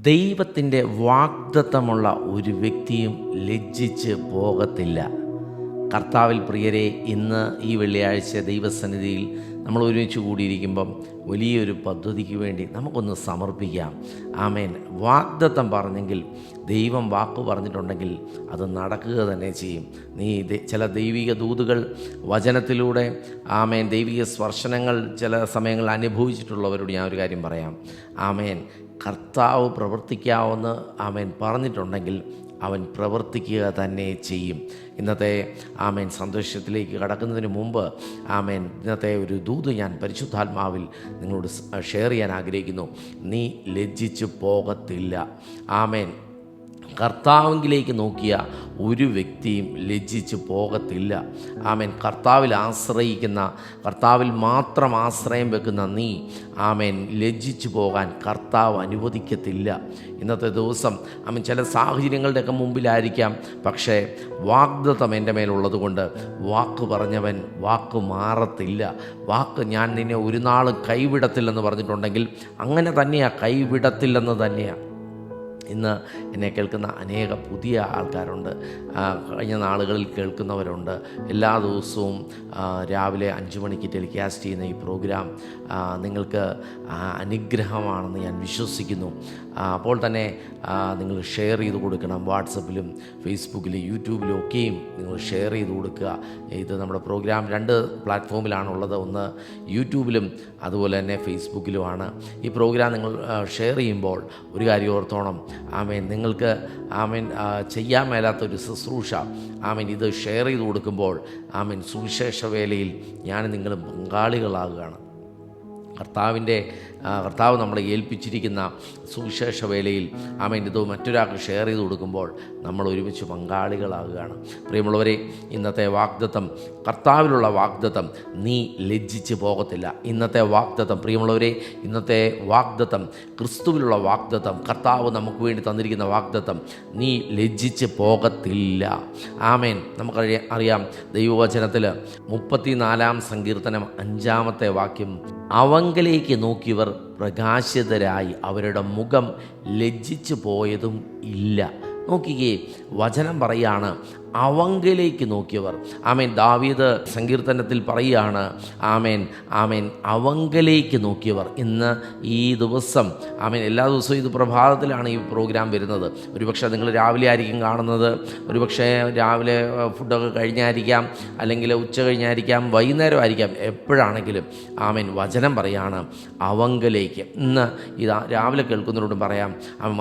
ദൈവത്തിൻ്റെ വാഗ്ദത്തമുള്ള ഒരു വ്യക്തിയും ലജ്ജിച്ച് പോകത്തില്ല. കർത്താവിൽ പ്രിയരെ, ഇന്ന് ഈ വെള്ളിയാഴ്ച ദൈവസന്നിധിയിൽ നമ്മൾ ഒരുമിച്ച് കൂടിയിരിക്കുമ്പം വലിയൊരു പദ്ധതിക്ക് വേണ്ടി നമുക്കൊന്ന് സമർപ്പിക്കാം. ആമേൻ. വാഗ്ദത്തം പറഞ്ഞെങ്കിൽ, ദൈവം വാക്ക് പറഞ്ഞിട്ടുണ്ടെങ്കിൽ അത് നടക്കുക തന്നെ ചെയ്യും. നീ ചില ദൈവിക ദൂതുകൾ വചനത്തിലൂടെ, ആമേൻ, ദൈവിക സ്പർശനങ്ങൾ ചില സമയങ്ങളിൽ അനുഭവിച്ചിട്ടുള്ളവരോട് ഞാൻ ഒരു കാര്യം പറയാം. ആമേൻ. കർത്താവ് പ്രവർത്തിക്കാവുന്ന ആമേൻ പറഞ്ഞിട്ടുണ്ടെങ്കിൽ അവൻ പ്രവർത്തിക്കുക തന്നെ ചെയ്യും. ഇന്നത്തെ ആമേൻ സന്തോഷത്തിലേക്ക് കടക്കുന്നതിന് മുമ്പ് ആമേൻ ഇന്നത്തെ ഒരു ദൂത് ഞാൻ പരിശുദ്ധാത്മാവിൽ നിങ്ങളോട് ഷെയർ ചെയ്യാൻ ആഗ്രഹിക്കുന്നു. നീ ലജ്ജിച്ചു പോകത്തില്ല. ആമേൻ. കർത്താവിലേക്ക് നോക്കിയ ഒരു വ്യക്തിയും ലജ്ജിച്ചു പോകത്തില്ല. ആമേൻ. കർത്താവിൽ ആശ്രയിക്കുന്ന, കർത്താവിൽ മാത്രം ആശ്രയം വെക്കുന്ന നീ ആമേൻ ലജ്ജിച്ചു പോകാൻ കർത്താവ് അനുവദിക്കത്തില്ല. ഇന്നത്തെ ദിവസം ആമേൻ ചില സാഹചര്യങ്ങളുടെയൊക്കെ മുമ്പിലായിരിക്കാം, പക്ഷേ വാഗ്ദത്തം എൻ്റെ മേലുള്ളത് കൊണ്ട് വാക്ക് പറഞ്ഞവൻ വാക്ക് മാറത്തില്ല. വാക്ക് ഞാൻ നിന്നെ ഒരു നാളും കൈവിടത്തില്ലെന്ന് പറഞ്ഞിട്ടുണ്ടെങ്കിൽ അങ്ങനെ തന്നെയാണ്, കൈവിടത്തില്ലെന്ന് തന്നെയാണ്. ഇന്ന് എന്നെ കേൾക്കുന്ന അനേക പുതിയ ആൾക്കാരുണ്ട്, കഴിഞ്ഞ നാളുകളിൽ കേൾക്കുന്നവരുണ്ട്. എല്ലാ ദിവസവും രാവിലെ 5 മണിക്ക് ടെലികാസ്റ്റ് ചെയ്യുന്ന ഈ പ്രോഗ്രാം നിങ്ങൾക്ക് അനുഗ്രഹമാണെന്ന് ഞാൻ വിശ്വസിക്കുന്നു. അപ്പോൾ തന്നെ നിങ്ങൾ ഷെയർ ചെയ്ത് കൊടുക്കണം. വാട്സപ്പിലും ഫേസ്ബുക്കിലും യൂട്യൂബിലും ഒക്കെയും നിങ്ങൾ ഷെയർ ചെയ്ത് കൊടുക്കുക. ഇത് നമ്മുടെ പ്രോഗ്രാം 2 പ്ലാറ്റ്ഫോമിലാണുള്ളത്. ഒന്ന് യൂട്യൂബിലും അതുപോലെ തന്നെ ഫേസ്ബുക്കിലുമാണ്. ഈ പ്രോഗ്രാം നിങ്ങൾ ഷെയർ ചെയ്യുമ്പോൾ ഒരു കാര്യം ഓർത്തോണം. ആമേൻ. നിങ്ങൾക്ക് ആമേൻ ചെയ്യാൻ മേലാത്തൊരു ശുശ്രൂഷ ആമേൻ ഇത് ഷെയർ ചെയ്ത് കൊടുക്കുമ്പോൾ ആമേൻ സുവിശേഷ വേലയിൽ ഞാൻ നിങ്ങൾ പങ്കാളികളാകുകയാണ്. കർത്താവ് നമ്മളെ ഏൽപ്പിച്ചിരിക്കുന്ന സുവിശേഷ വേലയിൽ ആമേൻ ഇത് മറ്റൊരാൾക്ക് ഷെയർ ചെയ്ത് കൊടുക്കുമ്പോൾ നമ്മൾ ഒരുമിച്ച് പങ്കാളികളാകുകയാണ്. പ്രിയമുള്ളവരെ, ഇന്നത്തെ വാഗ്ദത്തം, കർത്താവിലുള്ള വാഗ്ദത്തം, നീ ലജ്ജിച്ച് പോകത്തില്ല. ഇന്നത്തെ വാഗ്ദത്തം, പ്രിയമുള്ളവരെ, ഇന്നത്തെ വാഗ്ദത്തം, ക്രിസ്തുവിലുള്ള വാഗ്ദത്തം, കർത്താവ് നമുക്ക് വേണ്ടി തന്നിരിക്കുന്ന വാഗ്ദത്തം, നീ ലജ്ജിച്ച് പോകത്തില്ല. ആമേൻ. നമുക്കറിയാം ദൈവവചനത്തിൽ 34-ാം സങ്കീർത്തനം 5-ാമത്തെ വാക്യം, അവങ്കലേക്ക് നോക്കിയവർ പ്രകാശിതരായി അവരുടെ മുഖം ലജ്ജിച്ചു പോയതും ഇല്ല. നോക്കിക്കേ, വചനം പറയാണ് അവങ്കലേക്ക് നോക്കിയവർ. ആമേൻ. ദാവീദ് സങ്കീർത്തനത്തിൽ പറയുകയാണ്, ആമേൻ ആമേൻ അവങ്കലേക്ക് നോക്കിയവർ. ഇന്ന് ഈ ദിവസം ആമേൻ, എല്ലാ ദിവസവും ഇത് പ്രഭാതത്തിലാണ് ഈ പ്രോഗ്രാം വരുന്നത്. ഒരുപക്ഷെ നിങ്ങൾ രാവിലെ ആയിരിക്കും കാണുന്നത്, ഒരുപക്ഷെ രാവിലെ ഫുഡൊക്കെ കഴിഞ്ഞായിരിക്കാം, അല്ലെങ്കിൽ ഉച്ച കഴിഞ്ഞായിരിക്കാം, വൈകുന്നേരം ആയിരിക്കാം, എപ്പോഴാണെങ്കിലും ആമേൻ വചനം പറയാണ് അവങ്കലേക്ക്. ഇന്ന് ഇതാ രാവിലെ കേൾക്കുന്നവരോടും പറയാം,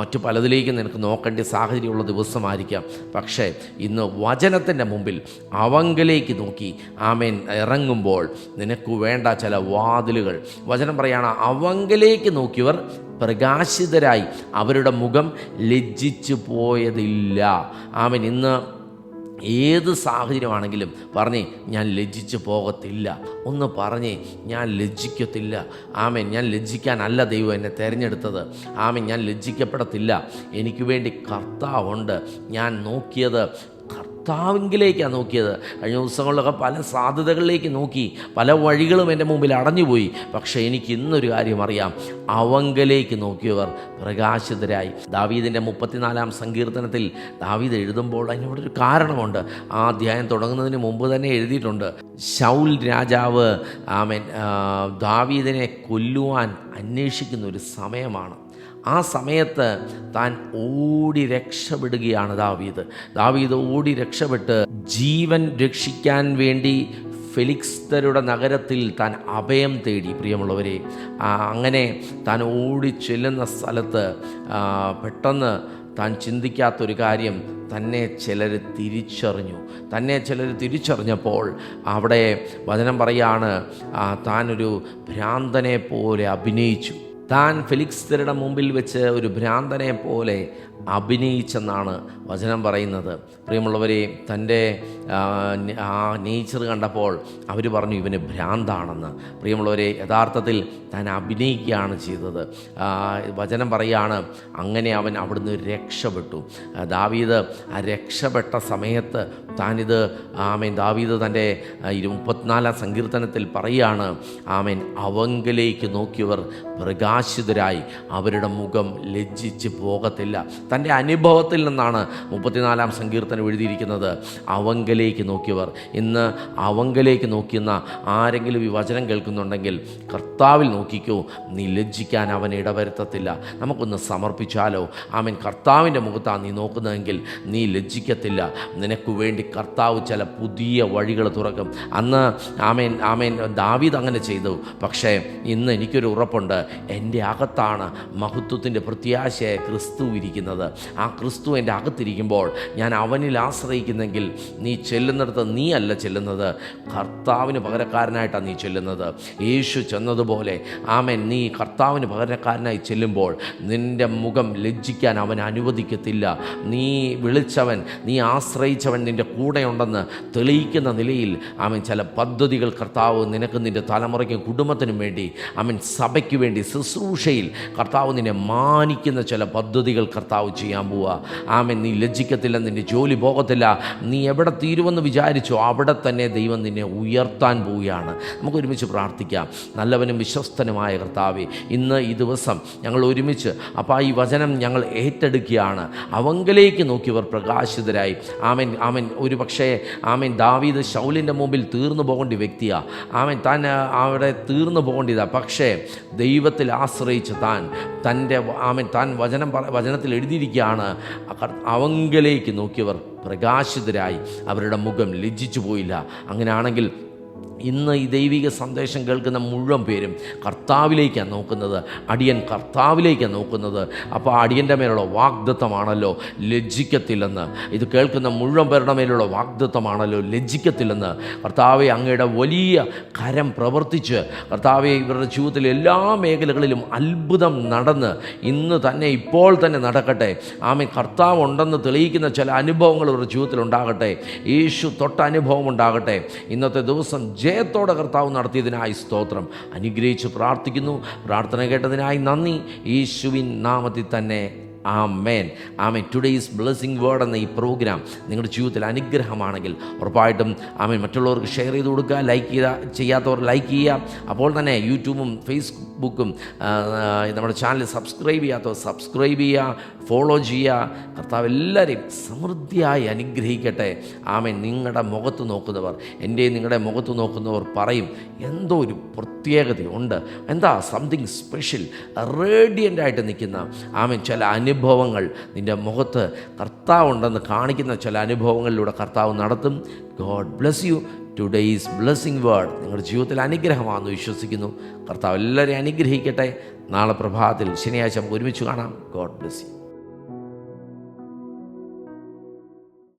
മറ്റു പലതിലേക്കും നിനക്ക് നോക്കേണ്ട സാഹചര്യമുള്ള ദിവസമായിരിക്കാം, പക്ഷേ ഇന്ന് വചനത്തിൻ്റെ മുമ്പിൽ അവങ്കലേക്ക് നോക്കി ആമേൻ ഇറങ്ങുമ്പോൾ നിനക്ക് വേണ്ട ചില വാതിലുകൾ വചനം പറയാണ്. അവങ്കലേക്ക് നോക്കിയവർ പ്രകാശിതരായി അവരുടെ മുഖം ലജ്ജിച്ചു പോയതില്ല. ആമേൻ. ഇന്ന് ഏത് സാഹചര്യമാണെങ്കിലും പറഞ്ഞേ, ഞാൻ ലജ്ജിച്ച് പോകത്തില്ല. ഒന്ന് പറഞ്ഞേ, ഞാൻ ലജ്ജിക്കത്തില്ല. ആമേൻ. ഞാൻ ലജ്ജിക്കാനല്ല ദൈവം എന്നെ തിരഞ്ഞെടുത്തത്. ആമേൻ. ഞാൻ ലജ്ജിക്കപ്പെടത്തില്ല. എനിക്ക് വേണ്ടി കർത്താവുണ്ട്. ഞാൻ നോക്കിയത് കർത്താവിലേക്കാണ് നോക്കിയത്. കഴിഞ്ഞ ദിവസങ്ങളിലൊക്കെ പല സാധ്യതകളിലേക്ക് നോക്കി, പല വഴികളും എൻ്റെ മുമ്പിൽ അടഞ്ഞുപോയി. പക്ഷേ എനിക്ക് ഇന്നൊരു കാര്യം അറിയാം, അവങ്കലേക്ക് നോക്കിയവർ പ്രകാശിതരായി. ദാവീദിൻ്റെ 34-ാം സങ്കീർത്തനത്തിൽ ദാവീദ് എഴുതുമ്പോൾ അതിനോടൊരു കാരണമുണ്ട്. ആ അധ്യായം തുടങ്ങുന്നതിന് മുമ്പ് തന്നെ എഴുതിയിട്ടുണ്ട്. ശൗൽ രാജാവ് ആമേൻ ദാവീദിനെ കൊല്ലുവാൻ അന്വേഷിക്കുന്ന ഒരു സമയമാണ്. ആ സമയത്ത് താൻ ഓടി രക്ഷപ്പെടുകയാണ് ദാവീദ് ഓടി രക്ഷപ്പെട്ട് ജീവൻ രക്ഷിക്കാൻ വേണ്ടി ഫെലിക്സ്തരുടെ നഗരത്തിൽ താൻ അഭയം തേടി. പ്രിയമുള്ളവരെ, അങ്ങനെ താൻ ഓടി ചെല്ലുന്ന സ്ഥലത്ത് പെട്ടെന്ന് താൻ ചിന്തിക്കാത്തൊരു കാര്യം, തന്നെ ചിലർ തിരിച്ചറിഞ്ഞപ്പോൾ അവിടെ വചനം പറയാണ്, താനൊരു ഭ്രാന്തനെ പോലെ അഭിനയിച്ചു. താൻ ഫെലിക്സ്തരുടെ മുമ്പിൽ വെച്ച് ഒരു ഭ്രാന്തനെ പോലെ അഭിനയിച്ചെന്നാണ് വചനം പറയുന്നത്. പ്രിയമുള്ളവരെ, തൻ്റെ ആ നേച്ചർ കണ്ടപ്പോൾ അവർ പറഞ്ഞു ഇവന് ഭ്രാന്താണെന്ന്. പ്രിയമുള്ളവരെ, യഥാർത്ഥത്തിൽ താൻ അഭിനയിക്കുകയാണ് ചെയ്തത്. വചനം പറയുകയാണ്, അങ്ങനെ അവൻ അവിടുന്ന് രക്ഷപ്പെട്ടു. ദാവീദ് ആ രക്ഷപ്പെട്ട സമയത്ത് താനിത് ദാവീദ് തൻ്റെ 34 സങ്കീർത്തനത്തിൽ പറയുകയാണ്, അവങ്കലേക്ക് നോക്കിയവർ പ്രകാശിതരായി, അവരുടെ മുഖം ലജ്ജിച്ച് പോകത്തില്ല. തൻ്റെ അനുഭവത്തിൽ നിന്നാണ് 34 സങ്കീർത്തനം എഴുതിയിരിക്കുന്നത്. അവങ്കലേക്ക് നോക്കിയവർ. ഇന്ന് അവങ്കലേക്ക് നോക്കുന്ന ആരെങ്കിലും ഈ വചനം കേൾക്കുന്നുണ്ടെങ്കിൽ കർത്താവിൽ നോക്കിക്കോ, നീ ലജ്ജിക്കാൻ അവൻ ഇടവരുത്തത്തില്ല. നമുക്കൊന്ന് സമർപ്പിച്ചാലോ? കർത്താവിൻ്റെ മുഖത്താണ് നീ നോക്കുന്നതെങ്കിൽ നീ ലജ്ജിക്കത്തില്ല. നിനക്ക് വേണ്ടി കർത്താവ് ചില പുതിയ വഴികൾ തുറക്കും. അന്ന് ദാവീദ് അങ്ങനെ ചെയ്തു. പക്ഷേ ഇന്ന് എനിക്കൊരു ഉറപ്പുണ്ട്, എൻ്റെ അകത്താണ് മഹത്വത്തിൻ്റെ പ്രത്യാശയായ ക്രിസ്തു ഇരിക്കുന്നത്. ആ ക്രിസ്തു എൻ്റെ അകത്തിരിക്കുമ്പോൾ ഞാൻ അവനിൽ ആശ്രയിക്കുന്നെങ്കിൽ നീ ചെല്ലുന്നിടത്ത് നീ അല്ല ചെല്ലുന്നത്, കർത്താവിന് പകരക്കാരനായിട്ടാണ് നീ ചെല്ലുന്നത്. യേശു ചെന്നതുപോലെ നീ കർത്താവിന് പകരക്കാരനായി ചെല്ലുമ്പോൾ നിൻ്റെ മുഖം ലജ്ജിക്കാൻ അവൻ അനുവദിക്കത്തില്ല. നീ വിളിച്ചവൻ, നീ ആശ്രയിച്ചവൻ നിൻ്റെ കൂടെയുണ്ടെന്ന് തെളിയിക്കുന്ന നിലയിൽ ചില പദ്ധതികൾ കർത്താവ് നിനക്ക്, നിൻ്റെ തലമുറയ്ക്കും കുടുംബത്തിനും വേണ്ടി, സഭയ്ക്ക് വേണ്ടി, ശുശ്രൂഷയിൽ കർത്താവ് നിന്നെ മാനിക്കുന്ന ചില പദ്ധതികൾ കർത്താവ് ചെയ്യാൻ പോവുക. നീ ലജ്ജിക്കത്തില്ല, നിൻ്റെ ജോലി പോകത്തില്ല. നീ എവിടെ തീരുമെന്ന് വിചാരിച്ചോ അവിടെ തന്നെ ദൈവം നിന്നെ ഉയർത്താൻ പോവുകയാണ്. നമുക്ക് ഒരുമിച്ച് പ്രാർത്ഥിക്കാം. നല്ലവനും വിശ്വസ്തനുമായ കർത്താവേ, ഇന്ന് ഈ ദിവസം ഞങ്ങൾ ഒരുമിച്ച് ഈ വചനം ഞങ്ങൾ ഏറ്റെടുക്കുകയാണ്. അവങ്കലേക്ക് നോക്കിയവർ പ്രകാശിതരായി. ഒരു പക്ഷേ ദാവീദ് ശൗലിൻ്റെ മുമ്പിൽ തീർന്നു പോകേണ്ട വ്യക്തിയാണ്. താൻ അവിടെ തീർന്നു പോകേണ്ടതാണ്. പക്ഷേ ദൈവത്തിൽ ആശ്രയിച്ച് താൻ വചനത്തിൽ എഴുതിയിരിക്കുകയാണ്, അവങ്കലേക്ക് നോക്കിയവർ പ്രകാശിതരായി, അവരുടെ മുഖം ലജ്ജിച്ചു പോയില്ല. അങ്ങനെയാണെങ്കിൽ ഇന്ന് ഈ ദൈവിക സന്ദേശം കേൾക്കുന്ന മുഴുവൻ പേരും കർത്താവിലേക്കാണ് നോക്കുന്നത്. അടിയൻ കർത്താവിലേക്കാണ് നോക്കുന്നത്. അപ്പോൾ അടിയൻ്റെ മേലുള്ള വാഗ്ദത്തമാണല്ലോ ലജ്ജിക്കത്തില്ലെന്ന്. ഇത് കേൾക്കുന്ന മുഴുവൻ പേരുടെ മേലുള്ള വാഗ്ദത്തമാണല്ലോ ലജ്ജിക്കത്തില്ലെന്ന്. കർത്താവെ, അങ്ങയുടെ വലിയ കരം പ്രവർത്തിച്ച് കർത്താവെ ഇവരുടെ ജീവിതത്തിൽ എല്ലാ മേഖലകളിലും അത്ഭുതം നടന്ന് ഇന്ന് തന്നെ, ഇപ്പോൾ തന്നെ നടക്കട്ടെ. കർത്താവ് ഉണ്ടെന്ന് തെളിയിക്കുന്ന ചില അനുഭവങ്ങൾ ഇവരുടെ ജീവിതത്തിൽ ഉണ്ടാകട്ടെ. യേശു തൊട്ട അനുഭവം ഉണ്ടാകട്ടെ. ഇന്നത്തെ ദിവസം ജയത്തോടെ കർത്താവ് നടത്തിയതിനായി സ്തോത്രം. അനുഗ്രഹിച്ച് പ്രാർത്ഥിക്കുന്നു. പ്രാർത്ഥന കേട്ടതിനായി നന്ദി. യേശുവിൻ നാമത്തിൽ തന്നെ ആമേൻ. ടുഡേയ്സ് ബ്ലെസ്സിംഗ് വേർഡ് എന്ന ഈ പ്രോഗ്രാം നിങ്ങളുടെ ജീവിതത്തിൽ അനുഗ്രഹമാണെങ്കിൽ ഉറപ്പായിട്ടും മറ്റുള്ളവർക്ക് ഷെയർ ചെയ്ത് കൊടുക്കുക. ചെയ്യാത്തവർ ലൈക്ക് ചെയ്യുക. അപ്പോൾ തന്നെ യൂട്യൂബും ഫേസ്ബുക്കും നമ്മുടെ ചാനൽ സബ്സ്ക്രൈബ് ചെയ്യാത്തവർ സബ്സ്ക്രൈബ് ചെയ്യുക, ഫോളോ ചെയ്യുക. കർത്താവ് എല്ലാവരെയും സമൃദ്ധിയായി അനുഗ്രഹിക്കട്ടെ. നിങ്ങളുടെ മുഖത്ത് നോക്കുന്നവർ, നിങ്ങളുടെ മുഖത്ത് നോക്കുന്നവർ പറയും, എന്തോ ഒരു പ്രത്യേകതയുണ്ട്, എന്താ സംതിങ് സ്പെഷ്യൽ, റേഡിയൻ്റായിട്ട് നിൽക്കുന്ന ചില അനുഭവങ്ങൾ നിൻ്റെ മുഖത്ത് കർത്താവുണ്ടെന്ന് കാണിക്കുന്ന ചില അനുഭവങ്ങളിലൂടെ കർത്താവ് നടത്തും. God bless you. Today's blessing word നിങ്ങളുടെ ജീവിതത്തിൽ അനുഗ്രഹമാണെന്ന് വിശ്വസിക്കുന്നു. കർത്താവ് എല്ലാവരെയും അനുഗ്രഹിക്കട്ടെ. നാളെ പ്രഭാതത്തിൽ ശനിയാഴ്ച നമുക്ക് ഒരുമിച്ച് കാണാം. God bless you.